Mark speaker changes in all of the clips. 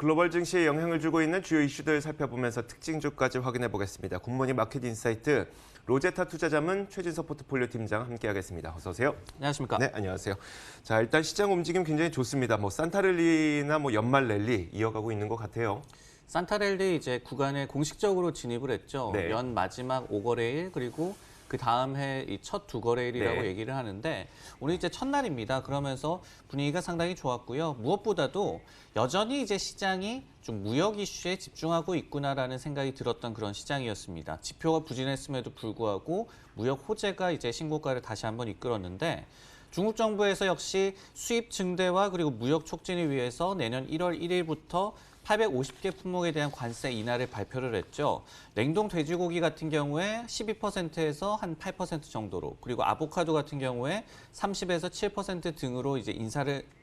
Speaker 1: 글로벌 증시에 영향을 주고 있는 주요 이슈들 살펴보면서 특징주까지 확인해 보겠습니다. 굿모닝 마켓 인사이트 로제타 투자자문 최진석 포트폴리오 팀장 함께하겠습니다. 어서 오세요.
Speaker 2: 안녕하십니까?
Speaker 1: 네, 안녕하세요. 자, 일단 시장 움직임 굉장히 좋습니다. 산타랠리나 연말 랠리 이어가고 있는 것 같아요.
Speaker 2: 산타랠리 이제 구간에 공식적으로 진입을 했죠.
Speaker 1: 네.
Speaker 2: 연 마지막 5거래일 그리고 그 다음 해 첫 2거래일이라고
Speaker 1: 네.
Speaker 2: 얘기를 하는데 오늘 이제 첫날입니다. 그러면서 분위기가 상당히 좋았고요. 무엇보다도 여전히 이제 시장이 좀 무역 이슈에 집중하고 있구나라는 생각이 들었던 그런 시장이었습니다. 지표가 부진했음에도 불구하고 무역 호재가 이제 신고가를 다시 한번 이끌었는데 중국 정부에서 역시 수입 증대와 그리고 무역 촉진을 위해서 내년 1월 1일부터 850개 품목에 대한 관세 인하를 발표를 했죠. 냉동 돼지고기 같은 경우에 12%에서 한 8% 정도로, 그리고 아보카도 같은 경우에 30에서 7% 등으로 이제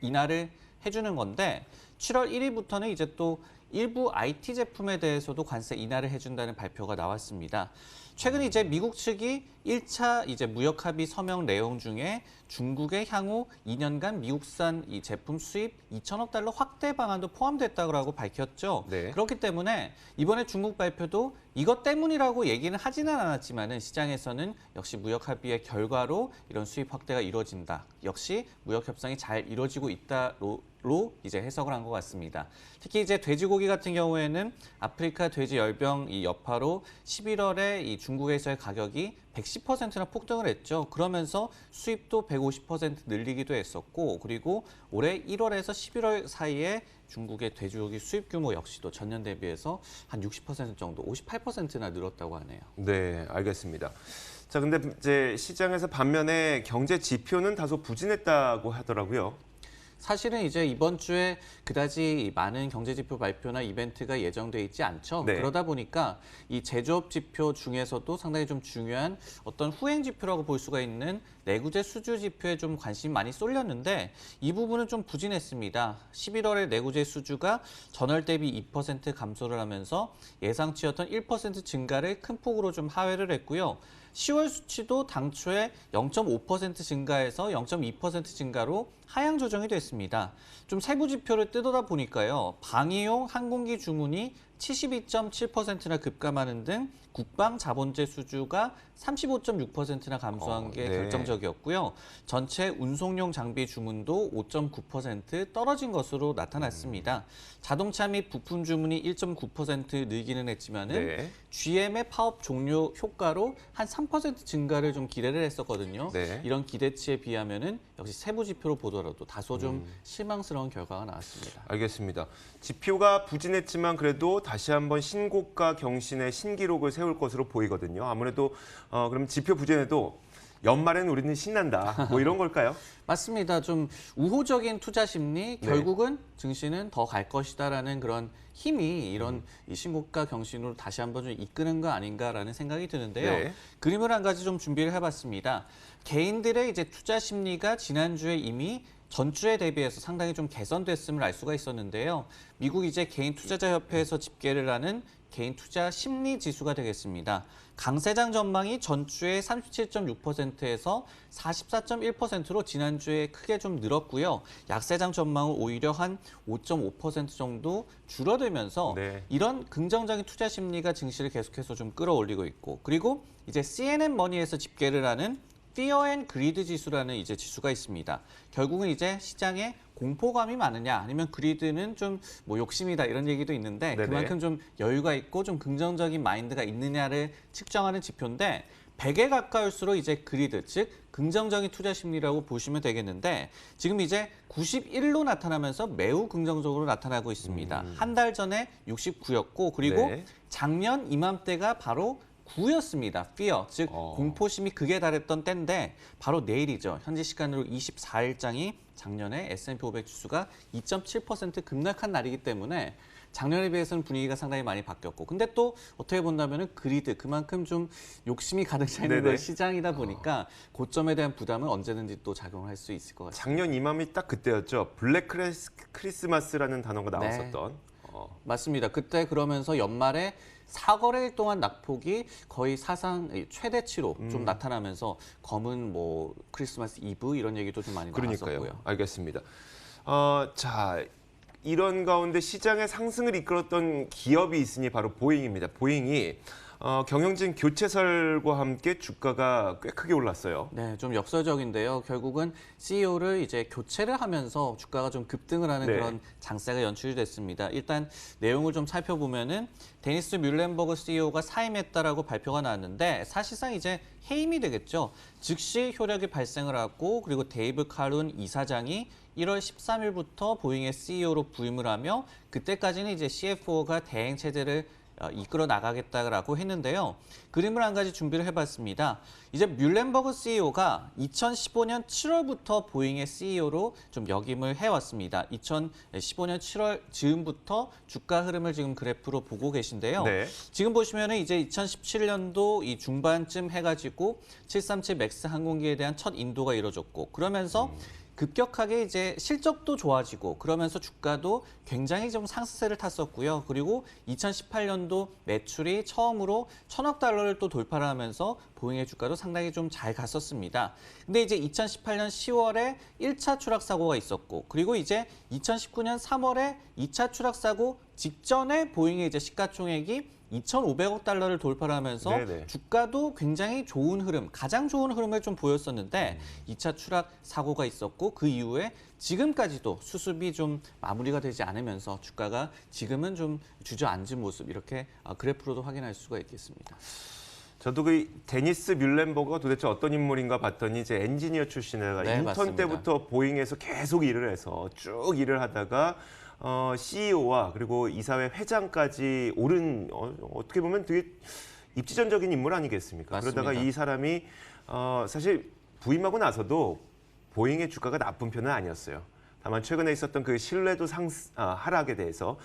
Speaker 2: 인하를 해주는 건데 7월 1일부터는 이제 또 일부 IT 제품에 대해서도 관세 인하를 해준다는 발표가 나왔습니다. 최근 이제 미국 측이 1차 이제 무역 합의 서명 내용 중에 중국의 향후 2년간 미국산 이 제품 수입 2천억 달러 확대 방안도 포함됐다고 밝혔죠.
Speaker 1: 네.
Speaker 2: 그렇기 때문에 이번에 중국 발표도 이것 때문이라고 얘기는 하지는 않았지만은 시장에서는 역시 무역 합의의 결과로 이런 수입 확대가 이루어진다. 역시 무역 협상이 잘 이루어지고 있다로 이제 해석을 한 것 같습니다. 특히 이제 돼지고기 같은 경우에는 아프리카 돼지 열병 이 여파로 11월에 이 중국에서의 가격이 110%나 폭등을 했죠. 그러면서 수입도 150% 늘리기도 했었고, 그리고 올해 1월에서 11월 사이에 중국의 돼지고기 수입 규모 역시도 전년 대비해서 한 60% 정도, 58%나 늘었다고 하네요.
Speaker 1: 네, 알겠습니다. 자, 근데 이제 시장에서 반면에 경제 지표는 다소 부진했다고 하더라고요.
Speaker 2: 사실은 이제 이번 주에 그다지 많은 경제지표 발표나 이벤트가 예정돼 있지 않죠.
Speaker 1: 네.
Speaker 2: 그러다 보니까 이 제조업 지표 중에서도 상당히 좀 중요한 어떤 후행 지표라고 볼 수가 있는 내구재 수주 지표에 좀 관심이 많이 쏠렸는데 이 부분은 좀 부진했습니다. 11월에 내구재 수주가 전월 대비 2% 감소를 하면서 예상치였던 1% 증가를 큰 폭으로 좀 하회를 했고요. 10월 수치도 당초에 0.5% 증가해서 0.2% 증가로 하향 조정이 됐습니다. 좀 세부 지표를 뜯어다 보니까요. 방위용 항공기 주문이 72.7%나 급감하는 등 국방 자본재 수주가 35.6%나 감소한 게
Speaker 1: 네.
Speaker 2: 결정적이었고요. 전체 운송용 장비 주문도 5.9% 떨어진 것으로 나타났습니다. 자동차 및 부품 주문이 1.9% 늘기는 했지만은
Speaker 1: 네.
Speaker 2: GM의 파업 종료 효과로 한 3% 증가를 좀 기대를 했었거든요.
Speaker 1: 네.
Speaker 2: 이런 기대치에 비하면은 역시 세부 지표로 보더라도 다소 좀 실망스러운 결과가 나왔습니다.
Speaker 1: 알겠습니다. 지표가 부진했지만 그래도 다시 한번 신고가 경신의 신기록을 세울 것으로 보이거든요. 아무래도 그럼 지표 부진해도 연말엔 우리는 신난다. 이런 걸까요?
Speaker 2: 맞습니다. 좀 우호적인 투자 심리, 결국은 증시는 더 갈 것이다라는 그런 힘이 이런 이 신고가 경신으로 다시 한번 좀 이끄는 거 아닌가라는 생각이 드는데요.
Speaker 1: 네.
Speaker 2: 그림을 한 가지 좀 준비를 해봤습니다. 개인들의 이제 투자 심리가 지난주에 이미 전주에 대비해서 상당히 좀 개선됐음을 알 수가 있었는데요. 미국 이제 개인 투자자 협회에서 집계를 하는 개인 투자 심리 지수가 되겠습니다. 강세장 전망이 전주에 37.6%에서 44.1%로 지난주에 크게 좀 늘었고요. 약세장 전망은 오히려 한 5.5% 정도 줄어들면서
Speaker 1: 네.
Speaker 2: 이런 긍정적인 투자 심리가 증시를 계속해서 좀 끌어올리고 있고, 그리고 이제 CNN 머니에서 집계를 하는 Fear and Greed 지수라는 이제 지수가 있습니다. 결국은 이제 시장에 공포감이 많으냐 아니면 그리드는 좀 욕심이다 이런 얘기도 있는데
Speaker 1: 네네.
Speaker 2: 그만큼 좀 여유가 있고 좀 긍정적인 마인드가 있느냐를 측정하는 지표인데 100에 가까울수록 이제 그리드, 즉 긍정적인 투자 심리라고 보시면 되겠는데 지금 이제 91로 나타나면서 매우 긍정적으로 나타나고 있습니다. 한 달 전에 69였고 그리고
Speaker 1: 네.
Speaker 2: 작년 이맘때가 바로 9였습니다. Fear, 즉 공포심이 극에 달했던 때인데 바로 내일이죠. 현지 시간으로 24일장이 작년에 S&P 500 지수가 2.7% 급락한 날이기 때문에 작년에 비해서는 분위기가 상당히 많이 바뀌었고, 근데 또 어떻게 본다면은 그리드, 그만큼 좀 욕심이 가득 차 있는
Speaker 1: 네네.
Speaker 2: 그 시장이다 보니까 고점에 대한 부담은 언제든지 또 작용을 할 수 있을 것 같습니다.
Speaker 1: 작년 이맘이 딱 그때였죠. 블랙 크리스마스라는 단어가 나왔었던.
Speaker 2: 맞습니다. 그때 그러면서 연말에 4거래일 동안 낙폭이 거의 사상 최대치로 좀 나타나면서 검은 크리스마스 이브 이런 얘기도 좀 많이
Speaker 1: 그러니까요.
Speaker 2: 나왔었고요.
Speaker 1: 알겠습니다. 자, 이런 가운데 시장의 상승을 이끌었던 기업이 있으니 바로 보잉입니다. 보잉이 경영진 교체설과 함께 주가가 꽤 크게 올랐어요.
Speaker 2: 네, 좀 역설적인데요. 결국은 CEO를 이제 교체를 하면서 주가가 좀 급등을 하는
Speaker 1: 네.
Speaker 2: 그런 장세가 연출이 됐습니다. 일단 내용을 좀 살펴보면은 데니스 뮬렌버그 CEO가 사임했다라고 발표가 나왔는데 사실상 이제 해임이 되겠죠. 즉시 효력이 발생을 하고 그리고 데이브 칼룬 이사장이 1월 13일부터 보잉의 CEO로 부임을 하며 그때까지는 이제 CFO가 대행 체제를 이끌어 나가겠다라고 했는데요. 그림을 한 가지 준비를 해봤습니다. 이제 뮬렌버그 CEO가 2015년 7월부터 보잉의 CEO로 좀 역임을 해왔습니다. 2015년 7월 즈음부터 주가 흐름을 지금 그래프로 보고 계신데요.
Speaker 1: 네.
Speaker 2: 지금 보시면은 이제 2017년도 이 중반쯤 해가지고 737 맥스 항공기에 대한 첫 인도가 이루어졌고 그러면서 급격하게 이제 실적도 좋아지고 그러면서 주가도 굉장히 좀 상승세를 탔었고요. 그리고 2018년도 매출이 처음으로 1,000억 달러를 또 돌파를 하면서 보잉의 주가도 상당히 좀 잘 갔었습니다. 근데 이제 2018년 10월에 1차 추락 사고가 있었고 그리고 이제 2019년 3월에 2차 추락 사고 직전에 보잉의 이제 시가총액이 2,500억 달러를 돌파를 하면서
Speaker 1: 네네.
Speaker 2: 주가도 굉장히 좋은 흐름, 가장 좋은 흐름을 좀 보였었는데 2차 추락 사고가 있었고 그 이후에 지금까지도 수습이 좀 마무리가 되지 않으면서 주가가 지금은 좀 주저앉은 모습 이렇게 그래프로도 확인할 수가 있겠습니다.
Speaker 1: 저도 그 데니스 뮬렌버그가 도대체 어떤 인물인가 봤더니 이제 엔지니어 출신이라
Speaker 2: 네,
Speaker 1: 인턴
Speaker 2: 맞습니다.
Speaker 1: 때부터 보잉에서 계속 일을 해서 쭉 일을 하다가 CEO와 그리고 이사회 회장까지 오른 어떻게 보면 되게 입지전적인 인물 아니겠습니까?
Speaker 2: 맞습니다.
Speaker 1: 그러다가 이 사람이 사실 부임하고 나서도 보잉의 주가가 나쁜 편은 아니었어요. 다만 최근에 있었던 그 신뢰도 하락에 대해서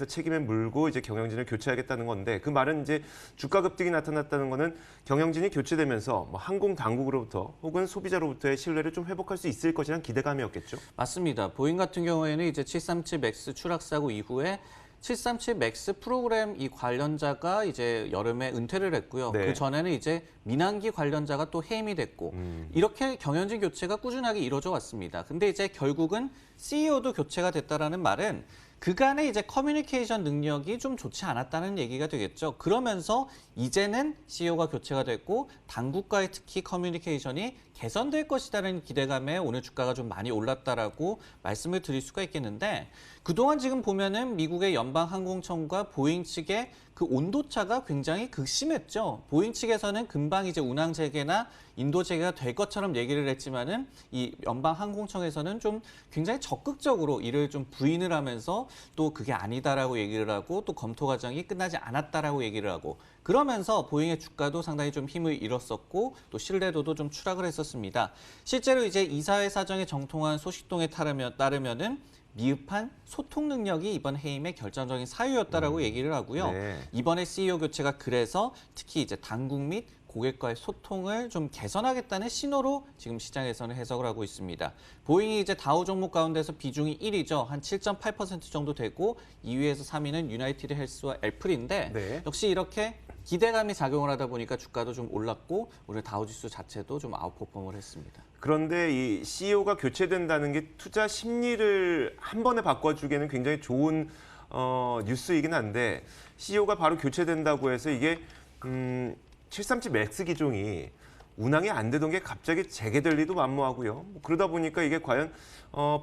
Speaker 1: 책임을 물고 이제 경영진을 교체하겠다는 건데 그 말은 이제 주가 급등이 나타났다는 거는 경영진이 교체되면서 뭐 항공 당국으로부터 혹은 소비자로부터의 신뢰를 좀 회복할 수 있을 것이라는 기대감이었겠죠.
Speaker 2: 맞습니다. 보잉 같은 경우에는 이제 737 맥스 추락 사고 이후에 737 맥스 프로그램 이 관련자가 이제 여름에 은퇴를 했고요.
Speaker 1: 네.
Speaker 2: 그 전에는 이제 민항기 관련자가 또 해임이 됐고 이렇게 경영진 교체가 꾸준하게 이루어져 왔습니다. 근데 이제 결국은 CEO도 교체가 됐다라는 말은 그간의 이제 커뮤니케이션 능력이 좀 좋지 않았다는 얘기가 되겠죠. 그러면서 이제는 CEO가 교체가 됐고 당국과의 특히 커뮤니케이션이 개선될 것이라는 기대감에 오늘 주가가 좀 많이 올랐다라고 말씀을 드릴 수가 있겠는데 그동안 지금 보면은 미국의 연방항공청과 보잉 측의 그 온도차가 굉장히 극심했죠. 보잉 측에서는 금방 이제 운항 재개나 인도 재개가 될 것처럼 얘기를 했지만은 이 연방항공청에서는 좀 굉장히 적극적으로 이를 좀 부인을 하면서 또 그게 아니다라고 얘기를 하고 또 검토 과정이 끝나지 않았다라고 얘기를 하고 그러면서 보잉의 주가도 상당히 좀 힘을 잃었었고 또 신뢰도도 좀 추락을 했었습니다. 실제로 이제 이사회 사정에 정통한 소식통에 따르면은 미흡한 소통 능력이 이번 해임의 결정적인 사유였다라고 얘기를 하고요.
Speaker 1: 네.
Speaker 2: 이번에 CEO 교체가 그래서 특히 이제 당국 및 고객과의 소통을 좀 개선하겠다는 신호로 지금 시장에서는 해석을 하고 있습니다. 보잉이 이제 다우 종목 가운데서 비중이 1위죠. 한 7.8% 정도 되고 2위에서 3위는 유나이티드 헬스와 애플인데
Speaker 1: 네.
Speaker 2: 역시 이렇게 기대감이 작용을 하다 보니까 주가도 좀 올랐고 오늘 다우지수 자체도 좀 아웃퍼폼을 했습니다.
Speaker 1: 그런데 이 CEO가 교체된다는 게 투자 심리를 한 번에 바꿔주기에는 굉장히 좋은 뉴스이긴 한데 CEO가 바로 교체된다고 해서 이게 737 맥스 기종이 운항이 안 되던 게 갑자기 재개될 리도 만무하고요. 뭐 그러다 보니까 이게 과연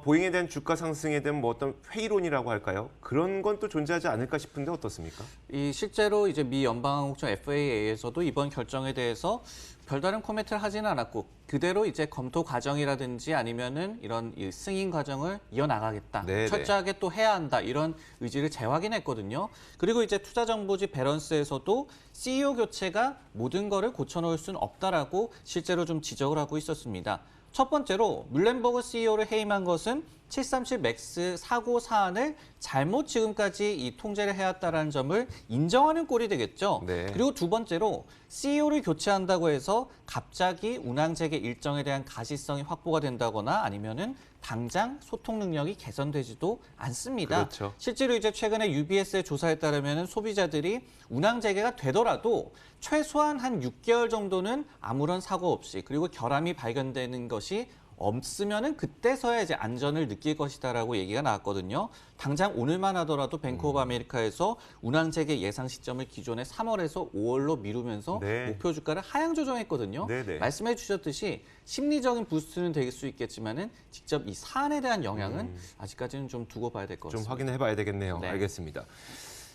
Speaker 1: 보잉에 대한 주가 상승에 대한 뭐 어떤 회의론이라고 할까요? 그런 건 또 존재하지 않을까 싶은데 어떻습니까?
Speaker 2: 이 실제로 이제 미 연방항공청 FAA에서도 이번 결정에 대해서 별다른 코멘트를 하지는 않았고 그대로 이제 검토 과정이라든지 아니면은 이런 이 승인 과정을 이어나가겠다.
Speaker 1: 네네.
Speaker 2: 철저하게 또 해야 한다. 이런 의지를 재확인했거든요. 그리고 이제 투자정보지 밸런스에서도 CEO 교체가 모든 거를 고쳐놓을 수는 없다라고 실제로 좀 지적을 하고 있었습니다. 첫 번째로 뮬렌버그 CEO를 해임한 것은 737 맥스 사고 사안을 잘못 지금까지 이 통제를 해왔다는 점을 인정하는 꼴이 되겠죠.
Speaker 1: 네.
Speaker 2: 그리고 두 번째로 CEO를 교체한다고 해서 갑자기 운항 재개 일정에 대한 가시성이 확보가 된다거나 아니면은 당장 소통 능력이 개선되지도 않습니다.
Speaker 1: 그렇죠.
Speaker 2: 실제로 이제 최근에 UBS의 조사에 따르면 소비자들이 운항 재개가 되더라도 최소한 한 6개월 정도는 아무런 사고 없이 그리고 결함이 발견되는 것이 없으면은 그때서야 이제 안전을 느낄 것이다라고 얘기가 나왔거든요. 당장 오늘만 하더라도 뱅크 오브 아메리카에서 운항재개 예상 시점을 기존의 3월에서 5월로 미루면서
Speaker 1: 네.
Speaker 2: 목표 주가를 하향 조정했거든요.
Speaker 1: 네네.
Speaker 2: 말씀해 주셨듯이 심리적인 부스트는 될 수 있겠지만은 직접 이 사안에 대한 영향은 아직까지는 좀 두고 봐야 될 것
Speaker 1: 좀
Speaker 2: 같습니다.
Speaker 1: 확인해 봐야 되겠네요.
Speaker 2: 네.
Speaker 1: 알겠습니다.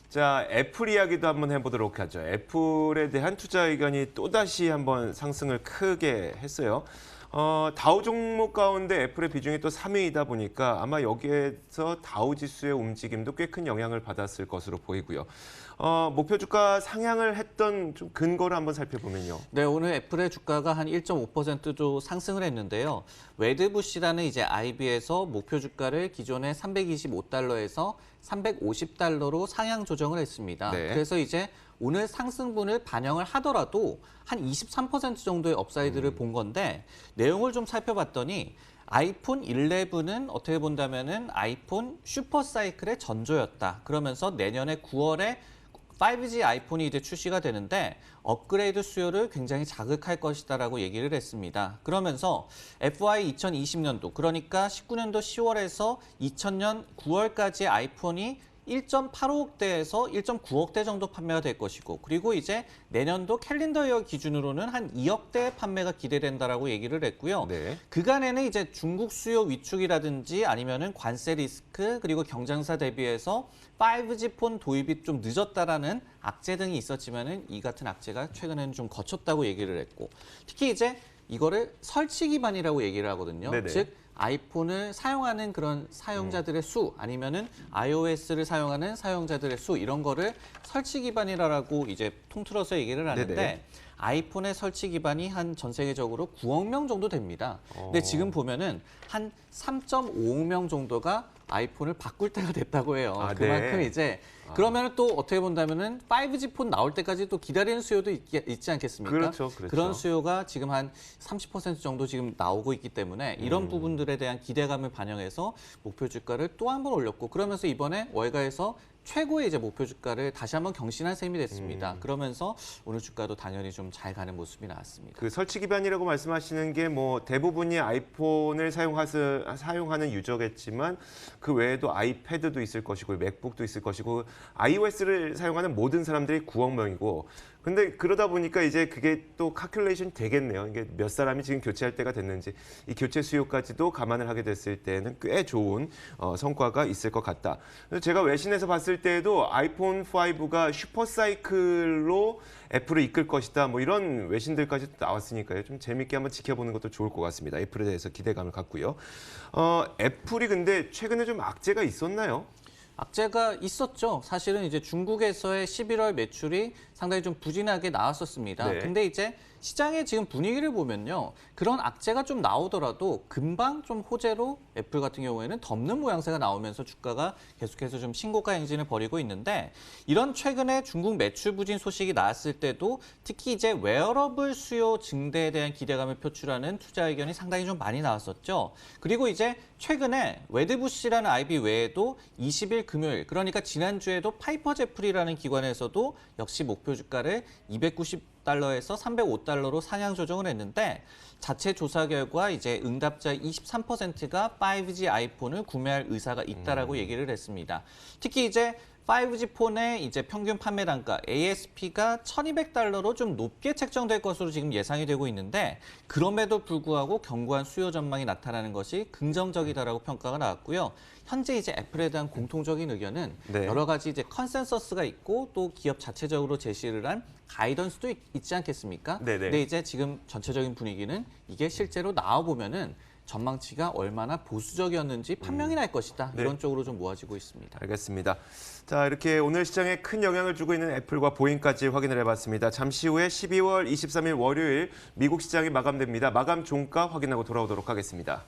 Speaker 1: 자, 애플 이야기도 한번 해보도록 하죠. 애플에 대한 투자 의견이 또다시 한번 상승을 크게 했어요. 다우 종목 가운데 애플의 비중이 또 3위이다 보니까 아마 여기에서 다우 지수의 움직임도 꽤 큰 영향을 받았을 것으로 보이고요. 목표 주가 상향을 했던 좀 근거를 한번 살펴보면요.
Speaker 2: 네, 오늘 애플의 주가가 한 1.5%도 상승을 했는데요. 웨드부시라는 이제 IB에서 목표 주가를 기존의 325달러에서 350달러로 상향 조정을 했습니다.
Speaker 1: 네.
Speaker 2: 그래서 이제 오늘 상승분을 반영을 하더라도 한 23% 정도의 업사이드를 본 건데 내용을 좀 살펴봤더니 아이폰 11은 어떻게 본다면은 아이폰 슈퍼 사이클의 전조였다. 그러면서 내년에 9월에 5G 아이폰이 이제 출시가 되는데 업그레이드 수요를 굉장히 자극할 것이다라고 얘기를 했습니다. 그러면서 FY 2020년도 그러니까 19년도 10월에서 2000년 9월까지 아이폰이 1.85억대에서 1.9억대 정도 판매가 될 것이고 그리고 이제 내년도 캘린더 이어 기준으로는 한 2억대 판매가 기대된다라고 얘기를 했고요.
Speaker 1: 네.
Speaker 2: 그간에는 이제 중국 수요 위축이라든지 아니면은 관세 리스크 그리고 경쟁사 대비해서 5G 폰 도입이 좀 늦었다라는 악재 등이 있었지만은 이 같은 악재가 최근에는 좀 거쳤다고 얘기를 했고 특히 이제 이거를 설치 기반이라고 얘기를 하거든요.
Speaker 1: 네네.
Speaker 2: 즉 아이폰을 사용하는 그런 사용자들의 수 아니면은 iOS를 사용하는 사용자들의 수 이런 거를 설치 기반이라고 이제 통틀어서 얘기를 하는데
Speaker 1: 네네.
Speaker 2: 아이폰의 설치 기반이 한 전 세계적으로 9억 명 정도 됩니다. 근데 지금 보면은 한 3.5억 명 정도가 아이폰을 바꿀 때가 됐다고 해요.
Speaker 1: 아,
Speaker 2: 그만큼
Speaker 1: 네.
Speaker 2: 이제 그러면은 또 어떻게 본다면은 5G 폰 나올 때까지 또 기다리는 수요도 있지 않겠습니까?
Speaker 1: 그렇죠, 그렇죠.
Speaker 2: 그런 수요가 지금 한 30% 정도 지금 나오고 있기 때문에 이런 부분들에 대한 기대감을 반영해서 목표 주가를 또 한 번 올렸고 그러면서 이번에 월가에서 최고의 이제 목표 주가를 다시 한번 경신한 셈이 됐습니다. 그러면서 오늘 주가도 당연히 좀 잘 가는 모습이 나왔습니다.
Speaker 1: 그 설치 기반이라고 말씀하시는 게 뭐 대부분이 아이폰을 사용하는 유저겠지만 그 외에도 아이패드도 있을 것이고 맥북도 있을 것이고 iOS를 사용하는 모든 사람들이 9억 명이고 근데 그러다 보니까 이제 그게 또 카큘레이션이 되겠네요. 이게 몇 사람이 지금 교체할 때가 됐는지 이 교체 수요까지도 감안을 하게 됐을 때는 꽤 좋은 성과가 있을 것 같다. 제가 외신에서 봤을 때에도 아이폰 5가 슈퍼 사이클로 애플을 이끌 것이다. 뭐 이런 외신들까지 나왔으니까요. 좀 재밌게 한번 지켜보는 것도 좋을 것 같습니다. 애플에 대해서 기대감을 갖고요. 애플이 근데 최근에 좀 악재가 있었나요?
Speaker 2: 악재가 있었죠. 사실은 이제 중국에서의 11월 매출이 상당히 좀 부진하게 나왔었습니다.
Speaker 1: 네.
Speaker 2: 근데 이제 시장의 지금 분위기를 보면요. 그런 악재가 좀 나오더라도 금방 좀 호재로 애플 같은 경우에는 덮는 모양새가 나오면서 주가가 계속해서 좀 신고가 행진을 벌이고 있는데 이런 최근에 중국 매출 부진 소식이 나왔을 때도 특히 이제 웨어러블 수요 증대에 대한 기대감을 표출하는 투자 의견이 상당히 좀 많이 나왔었죠. 그리고 이제 최근에 웨드부시라는 IB 외에도 20일 금요일 그러니까 지난주에도 파이퍼 제프리라는 기관에서도 역시 목표 주가를 290달러에서 305달러로 상향 조정을 했는데 자체 조사 결과 이제 응답자 23%가 5G 아이폰을 구매할 의사가 있다라고 얘기를 했습니다. 특히 이제 5G 폰의 이제 평균 판매 단가 ASP가 1,200달러로 좀 높게 책정될 것으로 지금 예상이 되고 있는데 그럼에도 불구하고 견고한 수요 전망이 나타나는 것이 긍정적이다라고 평가가 나왔고요. 현재 이제 애플에 대한 공통적인 의견은
Speaker 1: 네.
Speaker 2: 여러 가지 이제 컨센서스가 있고 또 기업 자체적으로 제시를 한 가이던스도 있지 않겠습니까?
Speaker 1: 네네.
Speaker 2: 근데 이제 지금 전체적인 분위기는 이게 실제로 나와 보면은 전망치가 얼마나 보수적이었는지 판명이 날 것이다.
Speaker 1: 네.
Speaker 2: 이런 쪽으로 좀 모아지고 있습니다.
Speaker 1: 알겠습니다. 자, 이렇게 오늘 시장에 큰 영향을 주고 있는 애플과 보잉까지 확인을 해봤습니다. 잠시 후에 12월 23일 월요일 미국 시장이 마감됩니다. 마감 종가 확인하고 돌아오도록 하겠습니다.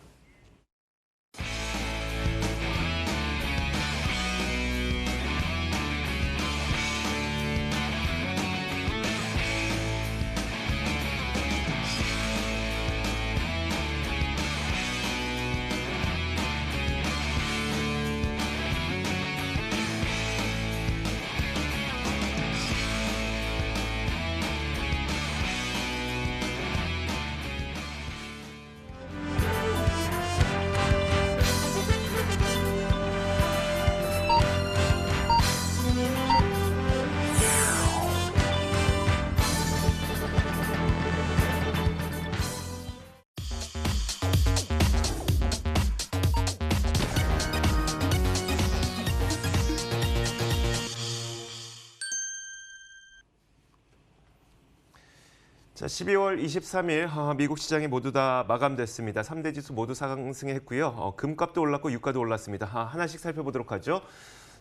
Speaker 1: 자, 12월 23일 미국 시장이 모두 다 마감됐습니다. 3대 지수 모두 상승했고요. 금값도 올랐고 유가도 올랐습니다. 하나씩 살펴보도록 하죠.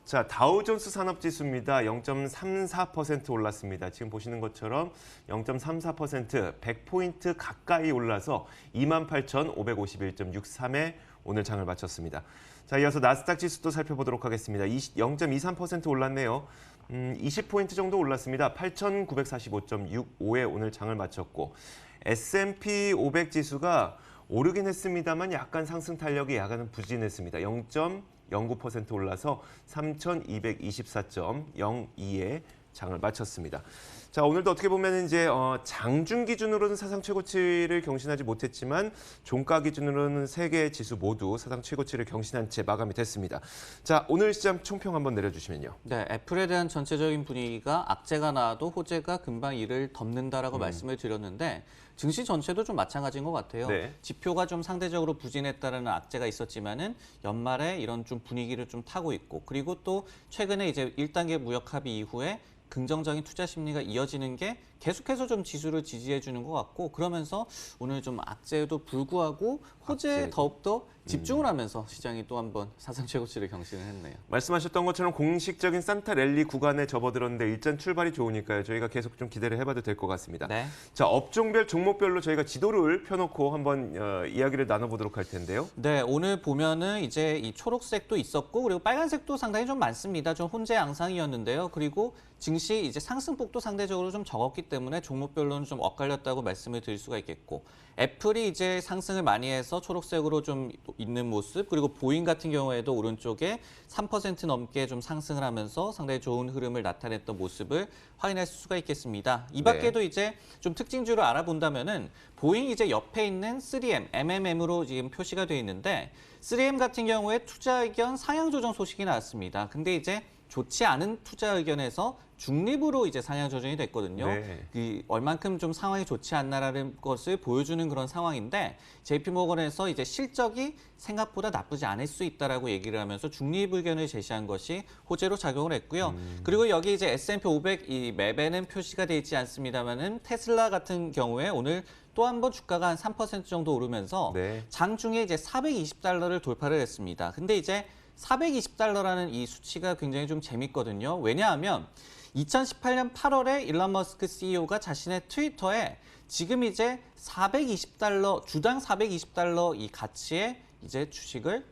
Speaker 1: 자, 다우존스 산업지수입니다. 0.34% 올랐습니다. 지금 보시는 것처럼 0.34%, 100포인트 가까이 올라서 28,551.63에 오늘 장을 마쳤습니다. 자, 이어서 나스닥 지수도 살펴보도록 하겠습니다. 0.23% 올랐네요. 20포인트 정도 올랐습니다. 8,945.65에 오늘 장을 마쳤고 S&P 500 지수가 오르긴 했습니다만 약간 상승 탄력이 약간은 부진했습니다. 0.09% 올라서 3,224.02에 장을 마쳤습니다. 자, 오늘도 어떻게 보면 이제 장중 기준으로는 사상 최고치를 경신하지 못했지만 종가 기준으로는 세 개 지수 모두 사상 최고치를 경신한 채 마감이 됐습니다. 자, 오늘 시장 총평 한번 내려주시면요.
Speaker 2: 네, 애플에 대한 전체적인 분위기가 악재가 나와도 호재가 금방 이를 덮는다라고 말씀을 드렸는데 증시 전체도 좀 마찬가지인 것 같아요.
Speaker 1: 네.
Speaker 2: 지표가 좀 상대적으로 부진했다라는 악재가 있었지만은 연말에 이런 좀 분위기를 좀 타고 있고 그리고 또 최근에 이제 1단계 무역 합의 이후에 긍정적인 투자 심리가 이어지는 게 계속해서 좀 지수를 지지해 주는 것 같고 그러면서 오늘 좀 악재에도 불구하고 호재에 더욱더 집중을 하면서 시장이 또 한번 사상 최고치를 경신을 했네요.
Speaker 1: 말씀하셨던 것처럼 공식적인 산타 랠리 구간에 접어들었는데 일단 출발이 좋으니까요. 저희가 계속 좀 기대를 해봐도 될 것 같습니다.
Speaker 2: 네.
Speaker 1: 자, 업종별 종목별로 저희가 지도를 펴놓고 한번 이야기를 나눠보도록 할 텐데요.
Speaker 2: 네, 오늘 보면은 이제 이 초록색도 있었고 그리고 빨간색도 상당히 좀 많습니다. 좀 혼재 양상이었는데요. 그리고 증시 이제 상승폭도 상대적으로 좀 적었기 때문에 종목별로는 좀 엇갈렸다고 말씀을 드릴 수가 있겠고 애플이 이제 상승을 많이 해서 초록색으로 좀 있는 모습 그리고 보잉 같은 경우에도 오른쪽에 3% 넘게 좀 상승을 하면서 상당히 좋은 흐름을 나타냈던 모습을 확인할 수가 있겠습니다. 이 밖에도 이제 좀 특징주를 알아본다면은 보잉 이제 옆에 있는 3M, MMM으로 지금 표시가 되어 있는데 3M 같은 경우에 투자 의견 상향 조정 소식이 나왔습니다. 근데 이제 좋지 않은 투자 의견에서 중립으로 이제 상향 조정이 됐거든요.
Speaker 1: 네.
Speaker 2: 얼만큼 좀 상황이 좋지 않나라는 것을 보여주는 그런 상황인데 JP모건에서 이제 실적이 생각보다 나쁘지 않을 수 있다라고 얘기를 하면서 중립 의견을 제시한 것이 호재로 작용을 했고요. 그리고 여기 이제 S&P 500 이 맵에는 표시가 되어 있지 않습니다만은 테슬라 같은 경우에 오늘 또 한 번 주가가 한 3% 정도 오르면서 장중에 이제 420달러를 돌파를 했습니다. 근데 이제 420달러라는 이 수치가 굉장히 좀 재밌거든요. 왜냐하면 2018년 8월에 일론 머스크 CEO가 자신의 트위터에 지금 이제 420달러, 주당 420달러 이 가치의 이제 주식을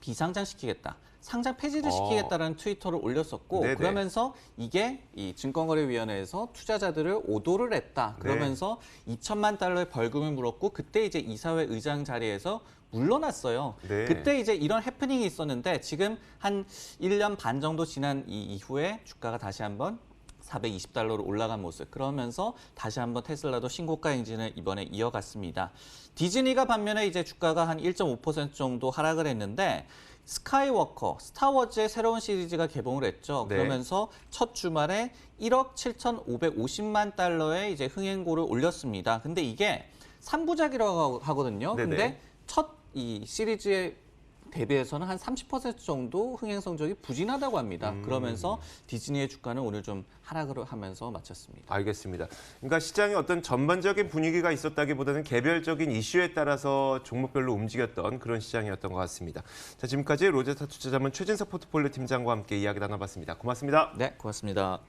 Speaker 2: 비상장시키겠다. 상장 폐지를 시키겠다라는 트위터를 올렸었고 그러면서 이게 이 증권거래위원회에서 투자자들을 오도를 했다. 그러면서 2천만 달러의 벌금을 물었고 그때 이제 이사회 의장 자리에서 물러났어요. 그때 이제 이런 해프닝이 있었는데 지금 한 1년 반 정도 지난 이후에 주가가 다시 한번 420달러로 올라간 모습. 그러면서 다시 한번 테슬라도 신고가 행진을 이번에 이어갔습니다. 디즈니가 반면에 이제 주가가 한 1.5% 정도 하락을 했는데 스카이워커, 스타워즈의 새로운 시리즈가 개봉을 했죠. 그러면서 첫 주말에 1억 7,550만 달러의 이제 흥행고를 올렸습니다. 근데 이게 3부작이라고 하거든요. 근데 첫 이 시리즈에 대비해서는 한 30% 정도 흥행 성적이 부진하다고 합니다. 그러면서 디즈니의 주가는 오늘 좀 하락을 하면서 마쳤습니다.
Speaker 1: 알겠습니다. 그러니까 시장의 어떤 전반적인 분위기가 있었다기보다는 개별적인 이슈에 따라서 종목별로 움직였던 그런 시장이었던 것 같습니다. 자, 지금까지 로제타 투자자문 최진석 포트폴리오 팀장과 함께 이야기 나눠봤습니다. 고맙습니다.
Speaker 2: 네, 고맙습니다.